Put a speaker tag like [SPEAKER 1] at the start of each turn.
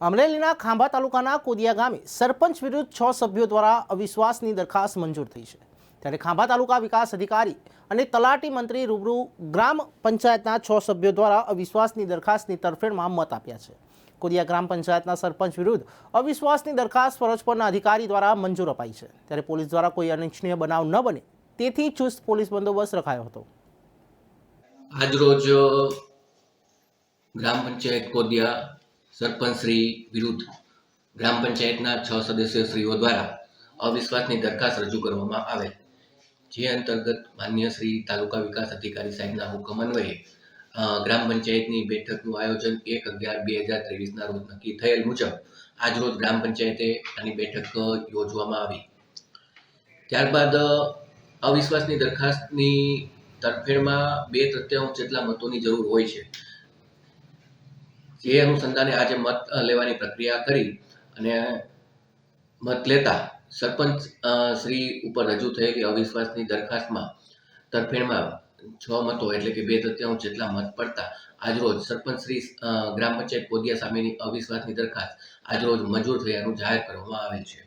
[SPEAKER 1] અમરેલીના ખાંભા તાલુકાના કોદિયા ગામે સરપંચ વિરુદ્ધ 6 સભ્યો દ્વારા અવિશ્વાસની દરખાસ્ત મંજૂર થઈ છે। ત્યારે ખાંભા તાલુકા વિકાસ અધિકારી અને તલાટી મંત્રી રૂબરૂ ગ્રામ પંચાયતના 6 સભ્યો દ્વારા અવિશ્વાસની દરખાસ્તની તરફેણમાં મત આપ્યા છે। કોદિયા ગ્રામ પંચાયતના સરપંચ વિરુદ્ધ અવિશ્વાસની દરખાસ્ત ફરજ પરના અધિકારી દ્વારા મંજૂર અપાઈ છે। ત્યારે પોલીસ દ્વારા કોઈ અનિચ્છનીય બનાવ ન બને તેથી ચુસ્ત પોલીસ બંદોબસ્ત રખાયો હતો।
[SPEAKER 2] આજરોજ ગ્રામ પંચાયત કોદિયા સરપંચ શ્રી વિરુદ્ધ ગ્રામ પંચાયતના 6 સદસ્યશ્રીઓ દ્વારા અવિશ્વાસની દરખાસ્ત રજૂ કરવામાં આવેલ, જે અંતર્ગત માન્ય શ્રી તાલુકા વિકાસ અધિકારી સાહેબના હુકમ અન્વયે ગ્રામ પંચાયતની બેઠકનું આયોજન 1/11/2023ના રોજ નક્કી થયેલ મુજબ આજરોજ ગ્રામ પંચાયતે આની બેઠક યોજવામાં આવી। ત્યારબાદ અવિશ્વાસની દરખાસ્તની તરફેણમાં 2/3 જેટલા મતોની જરૂર હોય છે, જે અનુસંધાને આજે મત લેવાની પ્રક્રિયા કરી અને મત લેતા સરપંચ શ્રી ઉપર રજૂ થયેલી અવિશ્વાસની દરખાસ્તમાં તરફેણમાં 6 મતો એટલે કે 2/3 જેટલા મત પડતા આજરોજ સરપંચ શ્રી ગ્રામ પંચાયત કોદિયા સામેની અવિશ્વાસની દરખાસ્ત આજરોજ મંજૂર થયાનું જાહેર કરવામાં આવેલ છે।